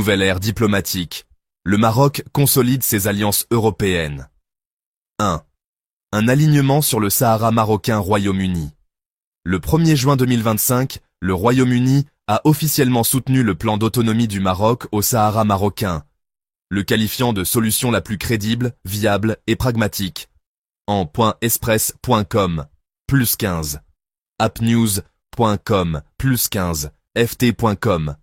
nouvelle ère diplomatique. Le Maroc consolide ses alliances européennes. 1. Un alignement sur le Sahara marocain Royaume-Uni. Le 1er juin 2025, le Royaume-Uni a officiellement soutenu le plan d'autonomie du Maroc au Sahara marocain, le qualifiant de solution la plus crédible, viable et pragmatique. En .express.com, +15. appnews.com, +15. ft.com,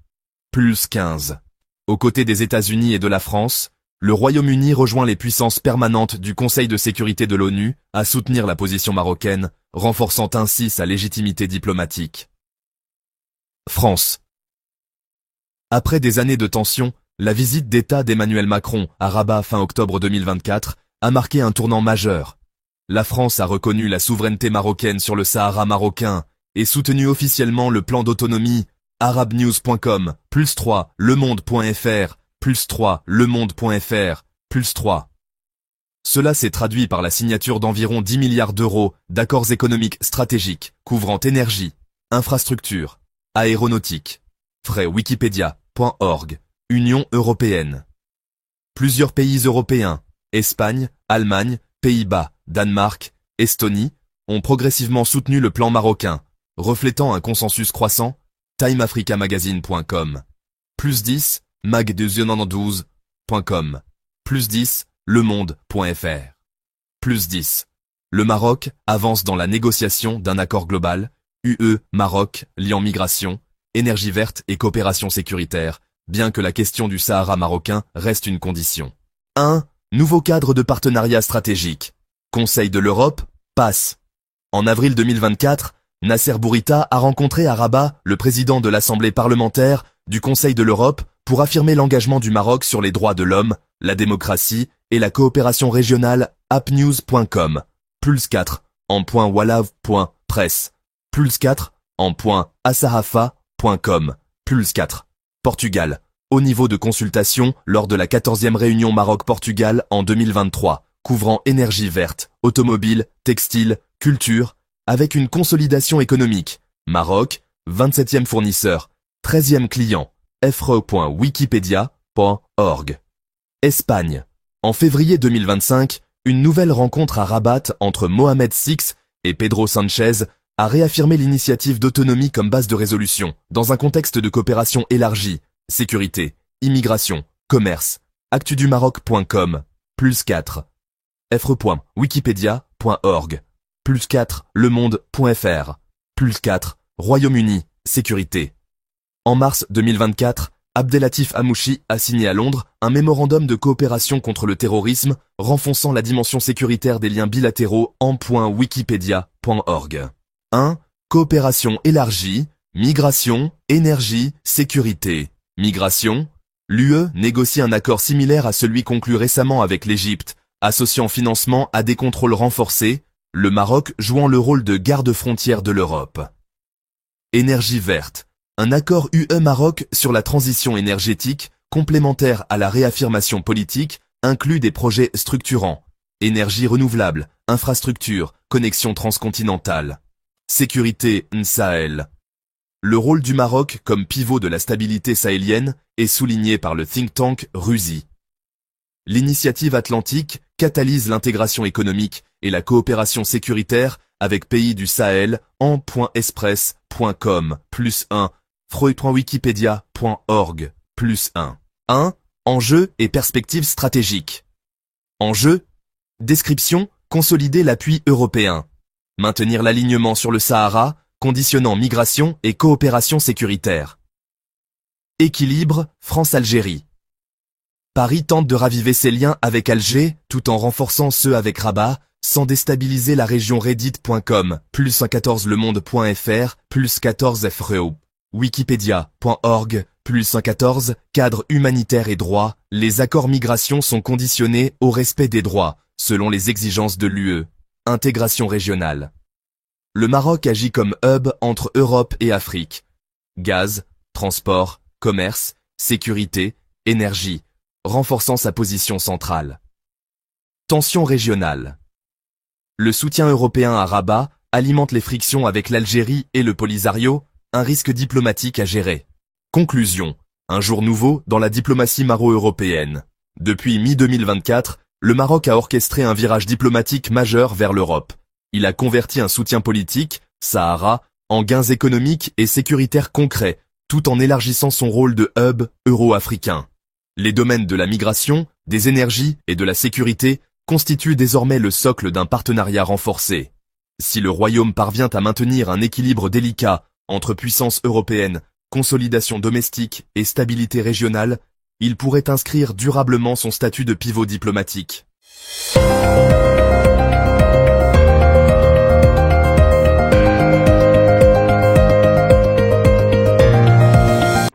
+15. Aux côtés des États-Unis et de la France, le Royaume-Uni rejoint les puissances permanentes du Conseil de sécurité de l'ONU à soutenir la position marocaine, renforçant ainsi sa légitimité diplomatique. France. Après des années de tension, la visite d'État d'Emmanuel Macron à Rabat fin octobre 2024 a marqué un tournant majeur. La France a reconnu la souveraineté marocaine sur le Sahara marocain et soutenu officiellement le plan d'autonomie. arabnews.com, +3, lemonde.fr, +3, lemonde.fr, +3. Cela s'est traduit par la signature d'environ 10 milliards d'euros d'accords économiques stratégiques couvrant énergie, infrastructure, aéronautique, frais wikipedia.org, Union européenne. Plusieurs pays européens, Espagne, Allemagne, Pays-Bas, Danemark, Estonie, ont progressivement soutenu le plan marocain, reflétant un consensus croissant. TimeAfricaMagazine.com, +10, mag292.com, +10, lemonde.fr, +10. Le Maroc avance dans la négociation d'un accord global, UE-Maroc, liant migration, énergie verte et coopération sécuritaire, bien que la question du Sahara marocain reste une condition. 1. Nouveau cadre de partenariat stratégique. Conseil de l'Europe, passe. En avril 2024, Nasser Bourita a rencontré à Rabat le président de l'Assemblée parlementaire du Conseil de l'Europe pour affirmer l'engagement du Maroc sur les droits de l'homme, la démocratie et la coopération régionale. appnews.com, +4, en .walav.press, +4, en .asahafa.com, +4. Portugal. Au niveau de consultation lors de la 14e réunion Maroc-Portugal en 2023, couvrant énergie verte, automobile, textile, culture, avec une consolidation économique. Maroc, 27e fournisseur, 13e client, fre.wikipedia.org. Espagne. En février 2025, une nouvelle rencontre à Rabat entre Mohamed VI et Pedro Sánchez a réaffirmé l'initiative d'autonomie comme base de résolution, dans un contexte de coopération élargie, sécurité, immigration, commerce. actudumaroc.com, +4. fre.wikipedia.org. +4, lemonde.fr, +4, Royaume-Uni, sécurité. En mars 2024, Abdelatif Hamouchi a signé à Londres un mémorandum de coopération contre le terrorisme, renforçant la dimension sécuritaire des liens bilatéraux en .wikipedia.org. 1. Coopération élargie, migration, énergie, sécurité. Migration. L'UE négocie un accord similaire à celui conclu récemment avec l'Égypte, associant financement à des contrôles renforcés, le Maroc jouant le rôle de garde-frontière de l'Europe. Énergie verte. Un accord UE-Maroc sur la transition énergétique, complémentaire à la réaffirmation politique, inclut des projets structurants. Énergie renouvelable, infrastructure, connexion transcontinentale. Sécurité Sahel. Le rôle du Maroc comme pivot de la stabilité sahélienne est souligné par le think tank RUSI. L'initiative atlantique catalyse l'intégration économique et la coopération sécuritaire avec pays du Sahel en .express.com, +1, freud.wikipedia.org, +1. 1. Enjeux et perspectives stratégiques. Enjeux. Description, consolider l'appui européen. Maintenir l'alignement sur le Sahara, conditionnant migration et coopération sécuritaire. Équilibre, France-Algérie. Paris tente de raviver ses liens avec Alger, tout en renforçant ceux avec Rabat, sans déstabiliser la région reddit.com, +114 lemonde.fr, +14 freo, wikipedia.org, +114, cadre humanitaire et droit, les accords migration sont conditionnés au respect des droits, selon les exigences de l'UE. Intégration régionale. Le Maroc agit comme hub entre Europe et Afrique. Gaz, transport, commerce, sécurité, énergie, renforçant sa position centrale. Tensions régionales. Le soutien européen à Rabat alimente les frictions avec l'Algérie et le Polisario, un risque diplomatique à gérer. Conclusion. un jour nouveau dans la diplomatie maro-européenne. Depuis mi-2024, le Maroc a orchestré un virage diplomatique majeur vers l'Europe. Il a converti un soutien politique, Sahara, en gains économiques et sécuritaires concrets, tout en élargissant son rôle de hub euro-africain. Les domaines de la migration, des énergies et de la sécurité constituent désormais le socle d'un partenariat renforcé. Si le Royaume parvient à maintenir un équilibre délicat entre puissance européenne, consolidation domestique et stabilité régionale, il pourrait inscrire durablement son statut de pivot diplomatique.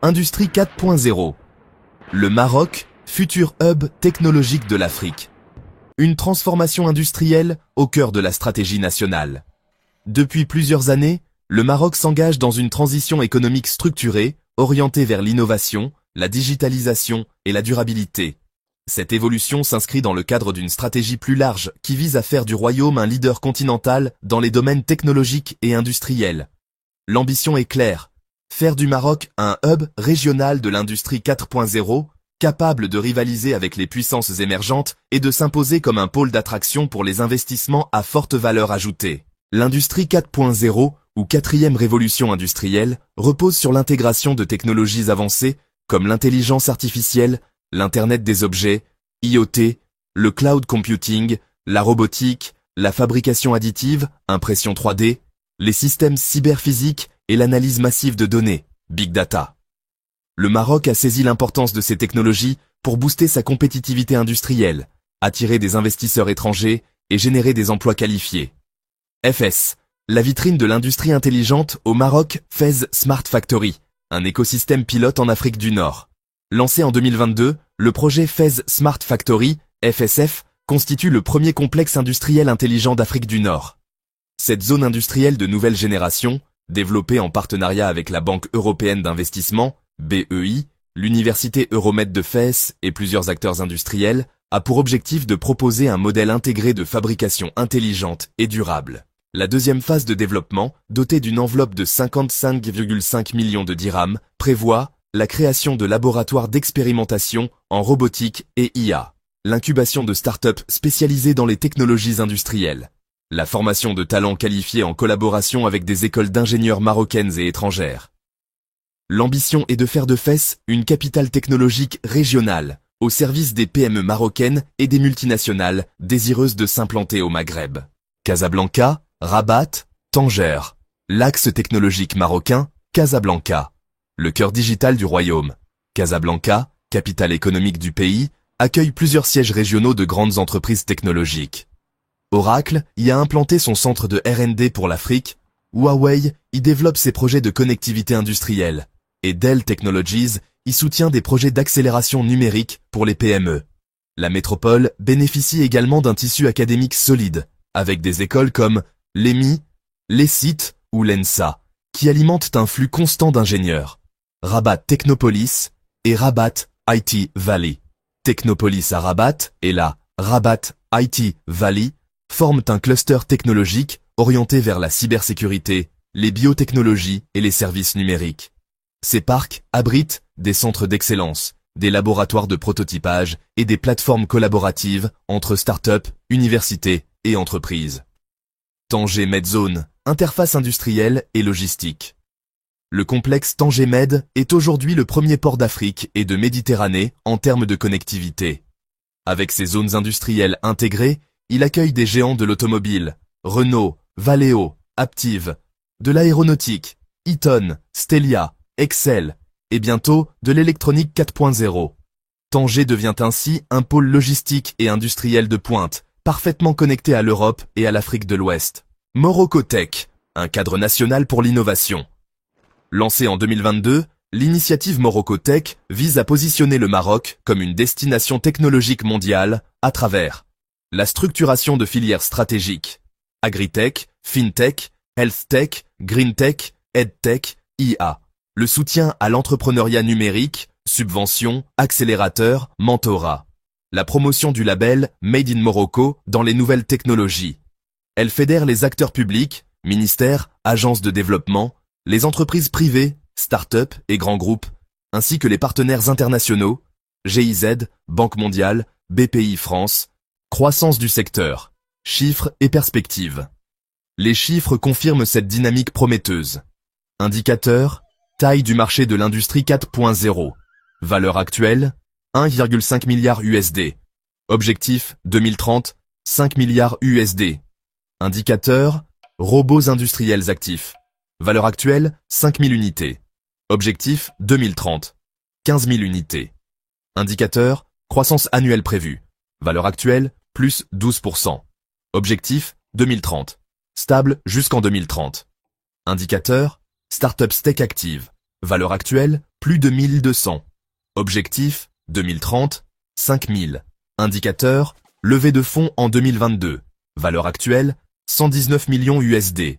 Industrie 4.0. Le Maroc, futur hub technologique de l'Afrique. Une transformation industrielle au cœur de la stratégie nationale. Depuis plusieurs années, le Maroc s'engage dans une transition économique structurée, orientée vers l'innovation, la digitalisation et la durabilité. Cette évolution s'inscrit dans le cadre d'une stratégie plus large qui vise à faire du Royaume un leader continental dans les domaines technologiques et industriels. L'ambition est claire, faire du Maroc un hub régional de l'industrie 4.0, capable de rivaliser avec les puissances émergentes et de s'imposer comme un pôle d'attraction pour les investissements à forte valeur ajoutée. L'industrie 4.0, ou quatrième révolution industrielle, repose sur l'intégration de technologies avancées comme l'intelligence artificielle, l'Internet des objets, IoT, le cloud computing, la robotique, la fabrication additive, impression 3D, les systèmes cyberphysiques et l'analyse massive de données, Big Data. Le Maroc a saisi l'importance de ces technologies pour booster sa compétitivité industrielle, attirer des investisseurs étrangers et générer des emplois qualifiés. FS, la vitrine de l'industrie intelligente au Maroc, Fez Smart Factory, un écosystème pilote en Afrique du Nord. Lancé en 2022, le projet Fez Smart Factory, FSF, constitue le premier complexe industriel intelligent d'Afrique du Nord. Cette zone industrielle de nouvelle génération, développée en partenariat avec la Banque européenne d'investissement, BEI, l'Université Euromed de Fès et plusieurs acteurs industriels, a pour objectif de proposer un modèle intégré de fabrication intelligente et durable. La deuxième phase de développement, dotée d'une enveloppe de 55,5 millions de dirhams, prévoit la création de laboratoires d'expérimentation en robotique et IA, l'incubation de start-up spécialisées dans les technologies industrielles, la formation de talents qualifiés en collaboration avec des écoles d'ingénieurs marocaines et étrangères. L'ambition est de faire de Fès une capitale technologique régionale, au service des PME marocaines et des multinationales désireuses de s'implanter au Maghreb. Casablanca, Rabat, Tanger. L'axe technologique marocain, Casablanca. Le cœur digital du royaume. Casablanca, capitale économique du pays, accueille plusieurs sièges régionaux de grandes entreprises technologiques. Oracle y a implanté son centre de R&D pour l'Afrique, Huawei y développe ses projets de connectivité industrielle, et Dell Technologies y soutient des projets d'accélération numérique pour les PME. La métropole bénéficie également d'un tissu académique solide, avec des écoles comme l'EMI, l'ESIT ou l'ENSA, qui alimentent un flux constant d'ingénieurs. Rabat Technopolis et Rabat IT Valley. Technopolis à Rabat et la Rabat IT Valley forment un cluster technologique orienté vers la cybersécurité, les biotechnologies et les services numériques. Ces parcs abritent des centres d'excellence, des laboratoires de prototypage et des plateformes collaboratives entre start-up, universités et entreprises. Tanger Medzone, interface industrielle et logistique. Le complexe Tanger Med est aujourd'hui le premier port d'Afrique et de Méditerranée en termes de connectivité. Avec ses zones industrielles intégrées, il accueille des géants de l'automobile, Renault, Valeo, Aptiv, de l'aéronautique, Eaton, Stelia, Excel, et bientôt de l'électronique 4.0. Tanger devient ainsi un pôle logistique et industriel de pointe, parfaitement connecté à l'Europe et à l'Afrique de l'Ouest. Morocco Tech, un cadre national pour l'innovation. Lancé en 2022, l'initiative Morocco Tech vise à positionner le Maroc comme une destination technologique mondiale à travers la structuration de filières stratégiques, agritech, fintech, healthtech, greentech, edtech, IA, le soutien à l'entrepreneuriat numérique, subventions, accélérateurs, mentorat, la promotion du label Made in Morocco dans les nouvelles technologies. Elle fédère les acteurs publics, ministères, agences de développement, les entreprises privées, start-up et grands groupes, ainsi que les partenaires internationaux, GIZ, Banque mondiale, BPI France, croissance du secteur, chiffres et perspectives. Les chiffres confirment cette dynamique prometteuse. Indicateur, taille du marché de l'industrie 4.0. Valeur actuelle, 1,5 milliard USD. Objectif 2030, 5 milliards USD. Indicateur, robots industriels actifs. Valeur actuelle, 5000 unités. Objectif 2030, 15 000 unités. Indicateur, croissance annuelle prévue. Valeur actuelle, plus 12%. Objectif 2030, stable jusqu'en 2030. Indicateur, Startups Tech active. Valeur actuelle, plus de 1200. Objectif 2030, 5000. Indicateur, levée de fonds en 2022. Valeur actuelle, 119 millions USD.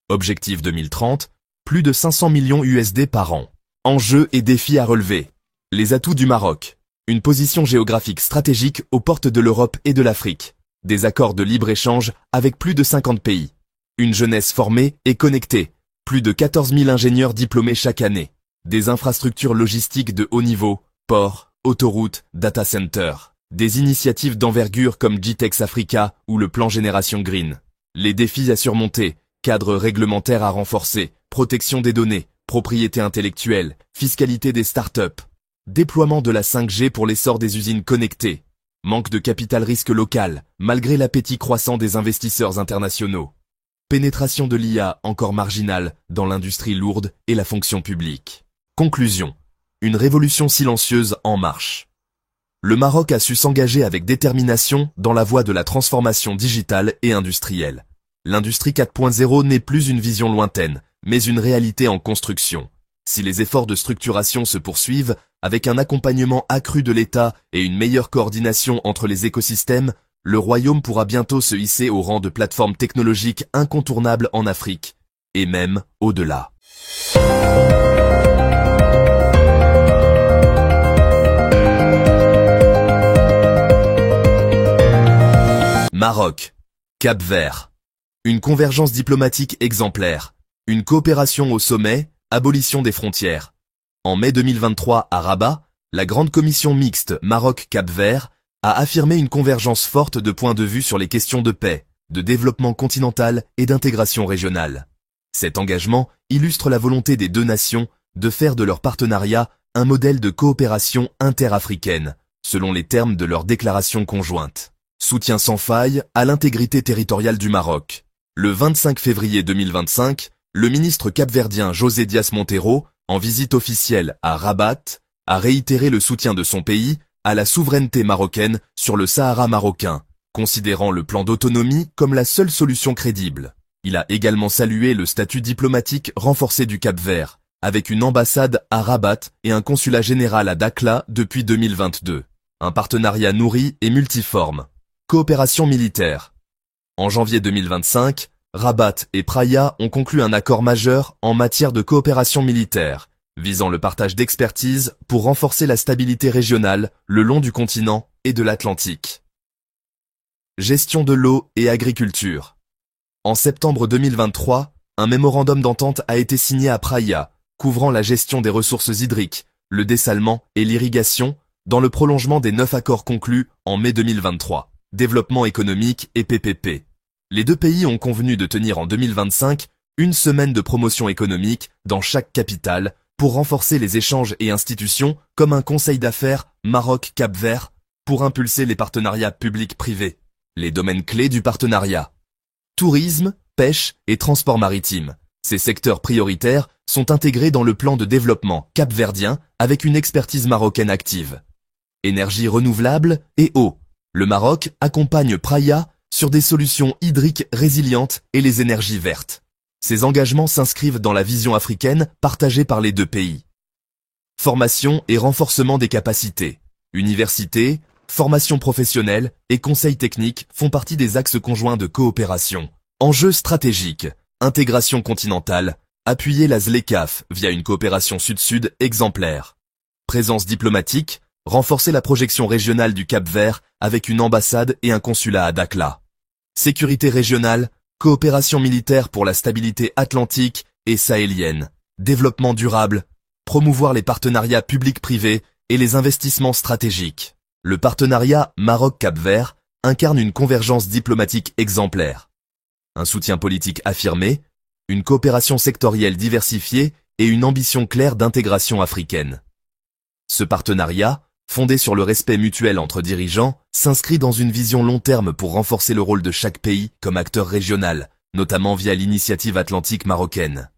Objectif 2030, plus de 500 millions USD par an. Enjeux et défis à relever. Les atouts du Maroc. Une position géographique stratégique aux portes de l'Europe et de l'Afrique. Des accords de libre-échange avec plus de 50 pays. Une jeunesse formée et connectée. Plus de 14 000 ingénieurs diplômés chaque année. Des infrastructures logistiques de haut niveau, ports, autoroutes, data centers. Des initiatives d'envergure comme GTEx Africa ou le plan Génération Green. Les défis à surmonter, cadre réglementaire à renforcer, protection des données, propriété intellectuelle, fiscalité des startups. Déploiement de la 5G pour l'essor des usines connectées. Manque de capital risque local, malgré l'appétit croissant des investisseurs internationaux. Pénétration de l'IA encore marginale dans l'industrie lourde et la fonction publique. Conclusion. Une révolution silencieuse en marche. Le Maroc a su s'engager avec détermination dans la voie de la transformation digitale et industrielle. L'industrie 4.0 n'est plus une vision lointaine, mais une réalité en construction. Si les efforts de structuration se poursuivent, avec un accompagnement accru de l'État et une meilleure coordination entre les écosystèmes, le Royaume pourra bientôt se hisser au rang de plateforme technologique incontournable en Afrique, et même au-delà. Maroc, Cap-Vert. Une convergence diplomatique exemplaire. Une coopération au sommet, abolition des frontières. En mai 2023 à Rabat, la grande commission mixte Maroc-Cap-Vert a affirmé une convergence forte de points de vue sur les questions de paix, de développement continental et d'intégration régionale. Cet engagement illustre la volonté des deux nations de faire de leur partenariat un modèle de coopération interafricaine, selon les termes de leur déclaration conjointe. Soutien sans faille à l'intégrité territoriale du Maroc. Le 25 février 2025, le ministre capverdien José Dias Monteiro, en visite officielle à Rabat, a réitéré le soutien de son pays à la souveraineté marocaine sur le Sahara marocain, considérant le plan d'autonomie comme la seule solution crédible. Il a également salué le statut diplomatique renforcé du Cap-Vert, avec une ambassade à Rabat et un consulat général à Dakhla depuis 2022. Un partenariat nourri et multiforme. Coopération militaire. En janvier 2025, Rabat et Praia ont conclu un accord majeur en matière de coopération militaire, visant le partage d'expertise pour renforcer la stabilité régionale le long du continent et de l'Atlantique. Gestion de l'eau et agriculture. En septembre 2023, un mémorandum d'entente a été signé à Praia, couvrant la gestion des ressources hydriques, le dessalement et l'irrigation, dans le prolongement des 9 accords conclus en mai 2023. Développement économique et PPP. Les deux pays ont convenu de tenir en 2025 une semaine de promotion économique dans chaque capitale pour renforcer les échanges et institutions comme un conseil d'affaires Maroc-Cap-Vert pour impulser les partenariats publics-privés. Les domaines clés du partenariat. Tourisme, pêche et transport maritime. Ces secteurs prioritaires sont intégrés dans le plan de développement capverdien avec une expertise marocaine active. Énergie renouvelable et eau. Le Maroc accompagne Praia sur des solutions hydriques résilientes et les énergies vertes. Ces engagements s'inscrivent dans la vision africaine partagée par les deux pays. Formation et renforcement des capacités. Universités, formation professionnelle et conseils techniques font partie des axes conjoints de coopération. Enjeux stratégiques, intégration continentale, appuyer la ZLECAf via une coopération sud-sud exemplaire. Présence diplomatique, renforcer la projection régionale du Cap-Vert avec une ambassade et un consulat à Dakhla. Sécurité régionale, coopération militaire pour la stabilité atlantique et sahélienne. Développement durable, promouvoir les partenariats publics-privés et les investissements stratégiques. Le partenariat Maroc-Cap-Vert incarne une convergence diplomatique exemplaire. Un soutien politique affirmé, une coopération sectorielle diversifiée et une ambition claire d'intégration africaine. Ce partenariat, fondé sur le respect mutuel entre dirigeants, s'inscrit dans une vision long terme pour renforcer le rôle de chaque pays comme acteur régional, notamment via l'initiative atlantique marocaine.